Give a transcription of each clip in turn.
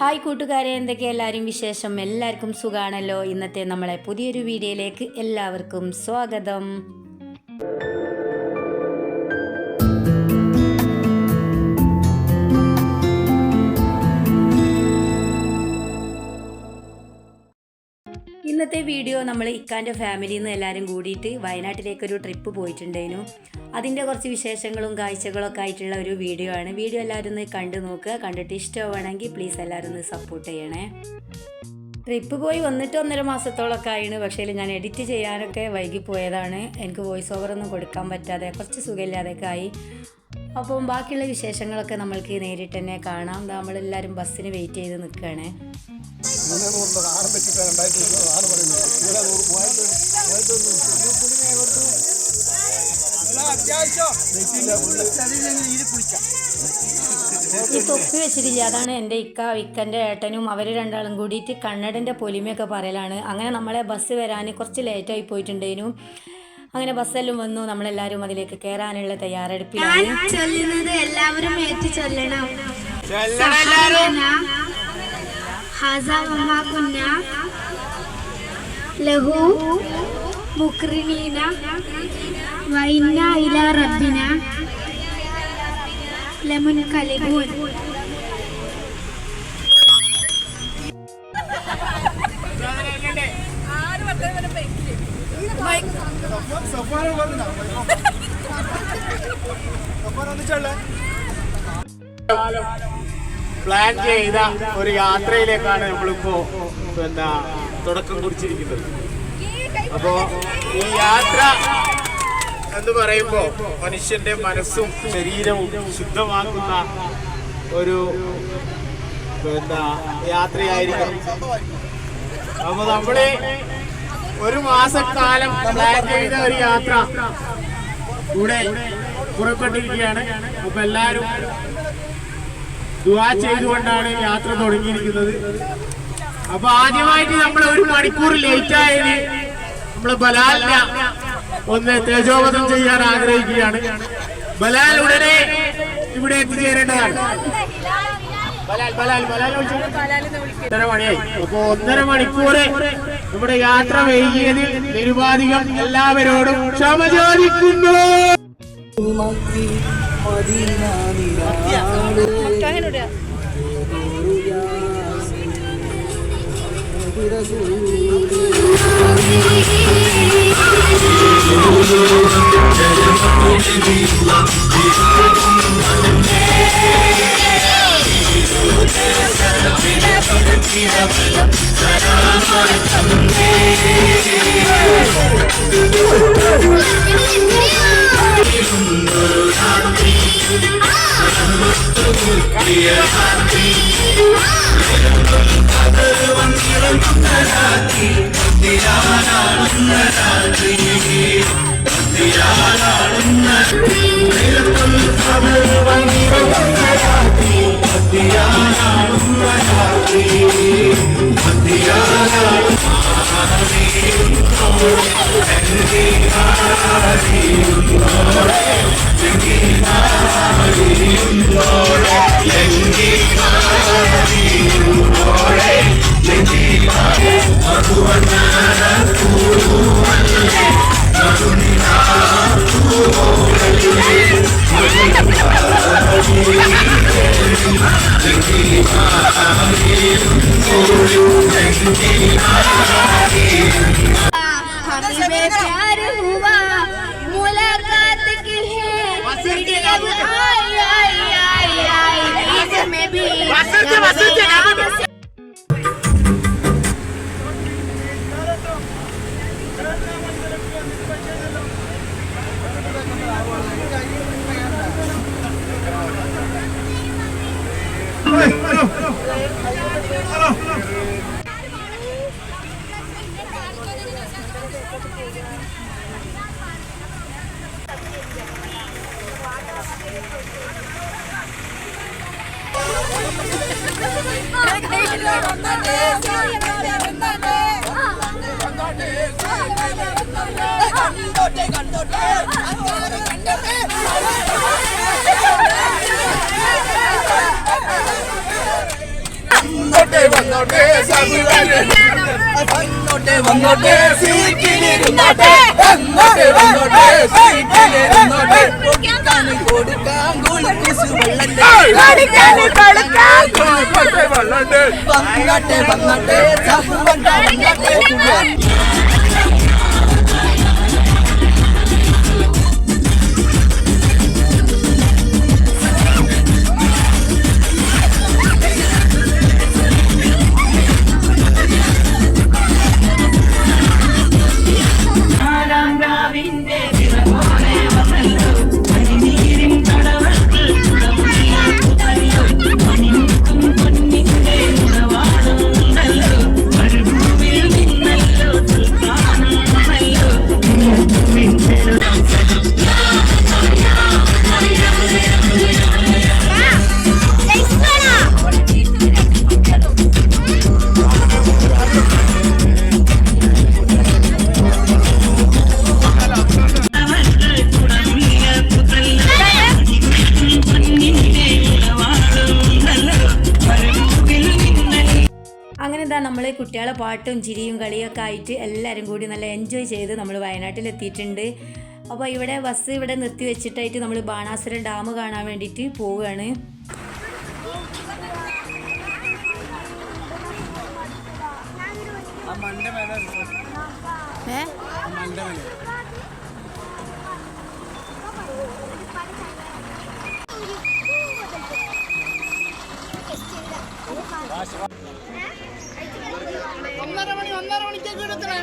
Hi കൂട്ടുകാരെ, എന്തൊക്കെയാണ് എല്ലാവരും വിശേഷം? എല്ലാവർക്കും സുഖമാണല്ലോ. ഇന്നത്തെ നമ്മളെ പുതിയൊരു വീഡിയോയിലേക്ക് എല്ലാവർക്കും സ്വാഗതം. ഇന്നത്തെ വീഡിയോ നമ്മൾ ഇക്കാൻ്റെ ഫാമിലിയിൽ നിന്ന് എല്ലാവരും കൂടിയിട്ട് വയനാട്ടിലേക്കൊരു ട്രിപ്പ് പോയിട്ടുണ്ടായിരുന്നു. അതിൻ്റെ കുറച്ച് വിശേഷങ്ങളും കാഴ്ചകളൊക്കെ ആയിട്ടുള്ള ഒരു വീഡിയോ ആണ്. വീഡിയോ എല്ലാവരും ഒന്ന് കണ്ടു നോക്കുക. കണ്ടിട്ട് ഇഷ്ടമാണെങ്കിൽ പ്ലീസ് എല്ലാവരും ഒന്ന് സപ്പോർട്ട് ചെയ്യണേ. ട്രിപ്പ് പോയി വന്നിട്ട് 1.5 മാസത്തോളമൊക്കെ ആയിരുന്നു. പക്ഷേ ഞാൻ എഡിറ്റ് ചെയ്യാനൊക്കെ വൈകിപ്പോയതാണ്. എനിക്ക് വോയിസ് ഓവറൊന്നും കൊടുക്കാൻ പറ്റാതെ കുറച്ച് സുഖമില്ലാതെയൊക്കെ ആയി. അപ്പം ബാക്കിയുള്ള വിശേഷങ്ങളൊക്കെ നമ്മൾക്ക് നേരിട്ട് തന്നെ കാണാം. നമ്മളെല്ലാവരും ബസ്സിന് വെയിറ്റ് ചെയ്ത് നിൽക്കുകയാണ്. ഈ തൊപ്പി വെച്ചിട്ടില്ല, അതാണ് എൻ്റെ ഇക്കൻ്റെ ഏട്ടനും അവർ രണ്ടാളും കൂടിയിട്ട് കണ്ണടൻ്റെ പൊലിമയൊക്കെ പറയലാണ്. അങ്ങനെ നമ്മളെ ബസ് വരാൻ കുറച്ച് ലേറ്റായി പോയിട്ടുണ്ടേനു. അങ്ങനെ ബസ്സെല്ലാം വന്നു. നമ്മളെല്ലാവരും അതിലേക്ക് കയറാനുള്ള തയ്യാറെടുപ്പിലാണ്. എല്ലാവരും ഏറ്റു ചൊല്ലണം. ലഹു മുക്രിനീന വൈന്ന ഇലാ റബ്ബിന ലമുൻകലിബൂൻ. പ്ലാൻ ചെയ്ത ഒരു യാത്രയിലേക്കാണ് നമ്മളിപ്പോ തുടക്കം കുറിച്ചിരിക്കുന്നത്. അപ്പോ ഈ യാത്ര എന്ന് പറയുമ്പോൾ മനുഷ്യന്റെ മനസ്സും ശരീരവും ശുദ്ധമാക്കുന്ന ഒരു യാത്രയായിരിക്കും. അപ്പൊ നമ്മള് 1 മാസക്കാലം പ്ലാൻ ചെയ്ത ഒരു യാത്ര കൂടെ പുറപ്പെട്ടിരിക്കുകയാണ്. അപ്പൊ എല്ലാവരും ദുആ ചെയ്തുകൊണ്ടാണ് യാത്ര തുടങ്ങിയിരിക്കുന്നത്. അപ്പൊ ആദ്യമായിട്ട് നമ്മൾ 1 മണിക്കൂർ ലേറ്റ് ആയതിന് നമ്മള് ബലാലിനെ ഒന്ന് തേജോവധം ചെയ്യാൻ ആഗ്രഹിക്കുകയാണ്. ബലാൽ ഉടനെ ഇവിടെ എത്തിച്ചേരേണ്ടതാണ്. 1.5 മണിയായി. അപ്പൊ 1.5 മണിക്കൂർ നമ്മുടെ യാത്ര വൈകിയതിൽ നിരുപാധികം എല്ലാവരോടും ക്ഷമ ചോദിക്കുന്നു. വന്നോട്ടെ വന്നോട്ടെ വന്നോട്ടെ സീറ്റിലിരുന്നോട്ടെ വന്നോട്ടെ വന്നോട്ടെ സീറ്റിലിരുന്നോട്ടെ കൊടുക്കാൻ കുളിപ്പിച്ചു വെള്ളണ്ട് വന്നോട്ടെ വന്നോട്ടെ അങ്ങനെ എന്താ നമ്മൾ കുട്ടികളെ പാട്ടും ചിരിയും കളിയൊക്കെ ആയിട്ട് എല്ലാവരും കൂടി നല്ല എൻജോയ് ചെയ്ത് നമ്മൾ വയനാട്ടിലെത്തിയിട്ടുണ്ട്. അപ്പോൾ ഇവിടെ ബസ് ഇവിടെ നിർത്തി വെച്ചിട്ടായിട്ട് നമ്മൾ ബാണാസുരം ഡാം കാണാൻ വേണ്ടിയിട്ട് പോവുകയാണ്. ഒന്നര മണിക്കൊക്കെ എടുത്തേ.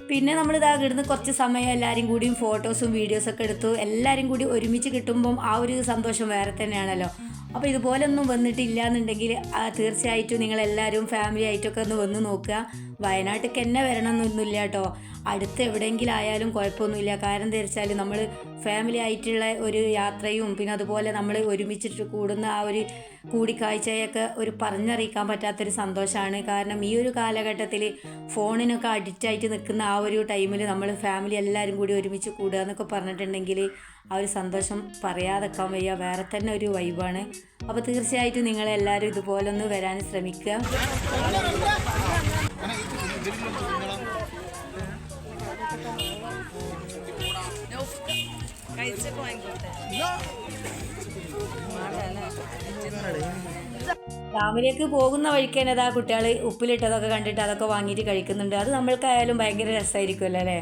പിന്നെ നമ്മളിതാ ഇവിടുന്ന് കുറച്ച് സമയം എല്ലാവരും കൂടിയും ഫോട്ടോസും വീഡിയോസൊക്കെ എടുത്തു. എല്ലാവരും കൂടി ഒരുമിച്ച് കിട്ടുമ്പം ആ ഒരു സന്തോഷം വേറെ തന്നെയാണല്ലോ. അപ്പോൾ ഇതുപോലൊന്നും വന്നിട്ടില്ല എന്നുണ്ടെങ്കിൽ തീർച്ചയായിട്ടും നിങ്ങളെല്ലാവരും ഫാമിലി ആയിട്ടൊക്കെ ഒന്ന് വന്ന് നോക്കുക. വയനാട്ടിലേക്ക് തന്നെ വരണമെന്നൊന്നുമില്ല കേട്ടോ, അടുത്ത് എവിടെയെങ്കിലും ആയാലും കുഴപ്പമൊന്നുമില്ല. കാരണം എന്താ വെച്ചാൽ നമ്മൾ ഫാമിലി ആയിട്ടുള്ള ഒരു യാത്രയും പിന്നെ അതുപോലെ നമ്മൾ ഒരുമിച്ചിട്ട് കൂടുന്ന ആ ഒരു കൂടിക്കാഴ്ചയൊക്കെ ഒരു പറഞ്ഞറിയിക്കാൻ പറ്റാത്തൊരു സന്തോഷമാണ്. കാരണം ഈ ഒരു കാലഘട്ടത്തിൽ ഫോണിനൊക്കെ അഡിക്റ്റായിട്ട് നിൽക്കുന്ന ആ ഒരു ടൈമിൽ നമ്മൾ ഫാമിലി എല്ലാവരും കൂടി ഒരുമിച്ച് കൂടുക എന്നൊക്കെ പറഞ്ഞിട്ടുണ്ടെങ്കിൽ ആ ഒരു സന്തോഷം പറയാതെക്കാൻ വയ്യ, വേറെ തന്നെ ഒരു വൈബാണ്. അപ്പോൾ തീർച്ചയായിട്ടും നിങ്ങളെല്ലാവരും ഇതുപോലെ ഒന്ന് വരാൻ ശ്രമിക്കുക. ഡാമിലേക്ക് പോകുന്ന വഴിക്ക് തന്നെ അതാ കുട്ടികൾ ഉപ്പിലിട്ടതൊക്കെ കണ്ടിട്ട് അതൊക്കെ വാങ്ങിയിട്ട് കഴിക്കുന്നുണ്ട്. അത് നമ്മൾക്കായാലും ഭയങ്കര രസമായിരിക്കുമല്ലോ അല്ലേ.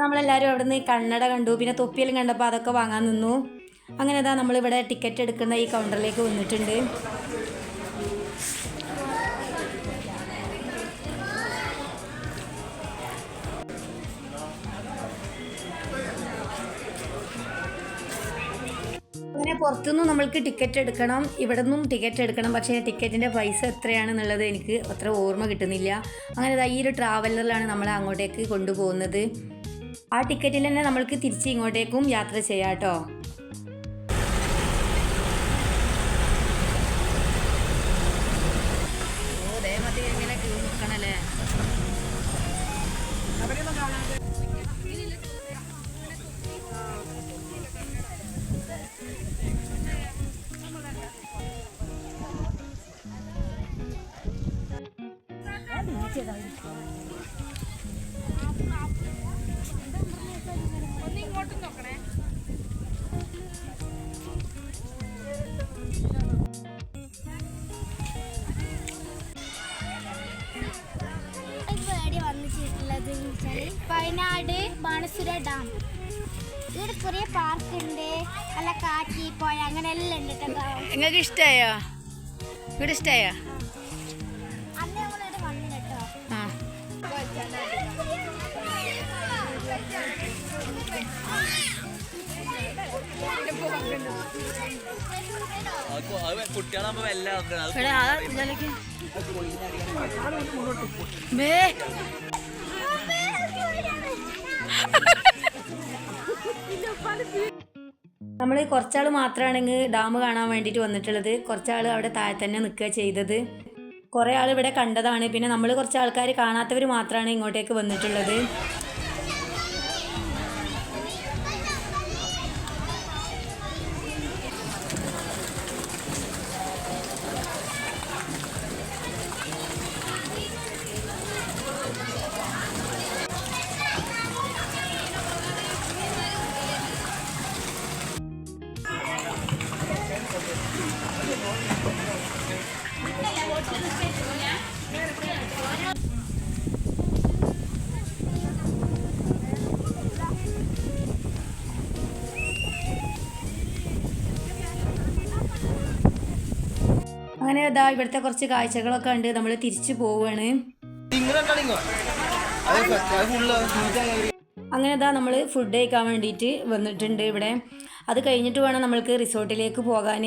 നമ്മളെല്ലാവരും അവിടെ നിന്ന് കണ്ണട കണ്ടു, പിന്നെ തൊപ്പിയെല്ലാം കണ്ടപ്പോൾ അതൊക്കെ വാങ്ങാൻ നിന്നു. അങ്ങനെ ഇതാ നമ്മളിവിടെ ടിക്കറ്റ് എടുക്കുന്ന ഈ കൗണ്ടറിലേക്ക് വന്നിട്ടുണ്ട്. അങ്ങനെ പുറത്തുനിന്നും നമ്മൾക്ക് ടിക്കറ്റ് എടുക്കണം, ഇവിടെ നിന്നും ടിക്കറ്റ് എടുക്കണം. പക്ഷേ ടിക്കറ്റിൻ്റെ പൈസ എത്രയാണെന്നുള്ളത് എനിക്ക് അത്ര ഓർമ്മ കിട്ടുന്നില്ല. അങ്ങനെ ഈ ഒരു ട്രാവലറിലാണ് നമ്മളെ അങ്ങോട്ടേക്ക് കൊണ്ടുപോകുന്നത്. ആ ടിക്കറ്റിൽ തന്നെ നമ്മൾക്ക് തിരിച്ച് ഇങ്ങോട്ടേക്കും യാത്ര ചെയ്യാം കേട്ടോ. വയനാട് ബാണാസുര ഡാം, ഇവിടെ കുറേ പാർക്ക് ഉണ്ട്, നല്ല കാറ്റി പോയ അങ്ങനെ എല്ലാം ഉണ്ട്. നിങ്ങൾക്ക് ഇഷ്ടമായോ? ഇവിടെ ഇഷ്ടമായോ? കുട്ടികളാകുമ്പോ എല്ലാം നമ്മൾ കുറച്ചാൾ മാത്രമാണെങ്കിൽ ഡാം കാണാൻ വേണ്ടിയിട്ട് വന്നിട്ടുള്ളത്. കുറച്ചാൾ അവിടെ താഴെ തന്നെ നിൽക്കുക ചെയ്തത്. കുറേ ആൾ ഇവിടെ കണ്ടതാണ്. പിന്നെ നമ്മൾ കുറച്ച് ആൾക്കാർ കാണാത്തവർ മാത്രമാണ് ഇങ്ങോട്ടേക്ക് വന്നിട്ടുള്ളത്. അങ്ങനെ ഇതാ ഇവിടുത്തെ കുറച്ച് കാഴ്ചകളൊക്കെ ഉണ്ട്. നമ്മൾ തിരിച്ചു പോവുകയാണ്. അങ്ങനെ ഇതാ നമ്മൾ ഫുഡ് കഴിക്കാൻ വേണ്ടിയിട്ട് വന്നിട്ടുണ്ട് ഇവിടെ. അത് കഴിഞ്ഞിട്ട് വേണം നമ്മൾക്ക് റിസോർട്ടിലേക്ക് പോകാൻ.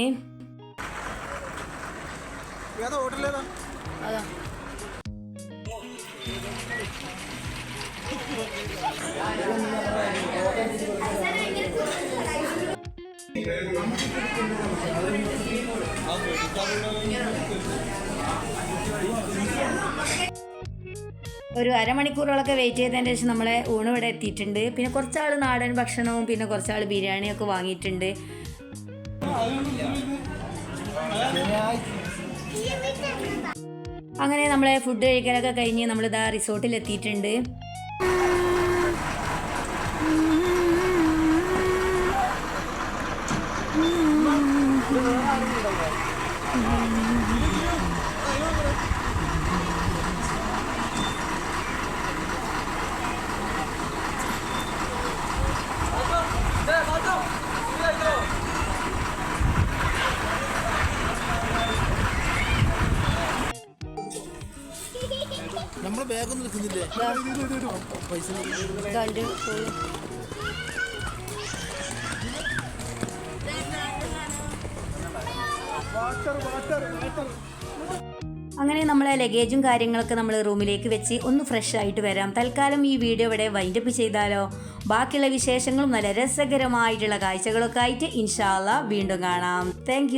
അതാ ഒരു അരമണിക്കൂറുകളൊക്കെ വെയിറ്റ് ചെയ്തതിന് ശേഷം നമ്മളെ ഊണ് ഇവിടെ എത്തിയിട്ടുണ്ട്. പിന്നെ കുറച്ചാൾ നാടൻ ഭക്ഷണവും പിന്നെ കുറച്ചാൾ ബിരിയാണിയൊക്കെ വാങ്ങിയിട്ടുണ്ട്. അങ്ങനെ നമ്മളെ ഫുഡ് കഴിക്കലൊക്കെ കഴിഞ്ഞ് നമ്മളിതാ റിസോർട്ടിൽ എത്തിയിട്ടുണ്ട്. നമ്മളെ ബാഗൊന്നും നിൽക്കുന്നില്ലേ? പൈസ അങ്ങനെ നമ്മളെ ലഗേജും കാര്യങ്ങളൊക്കെ നമ്മൾ റൂമിലേക്ക് വെച്ച് ഒന്ന് ഫ്രഷ് ആയിട്ട് വരാം. തൽക്കാലം ഈ വീഡിയോ ഇവിടെ വൈൻഡപ്പ് ചെയ്താലോ? ബാക്കിയുള്ള വിശേഷങ്ങളും നല്ല രസകരമായിട്ടുള്ള കാഴ്ചകളൊക്കെ ആയിട്ട് ഇൻഷാ അല്ലാഹ് വീണ്ടും കാണാം. താങ്ക്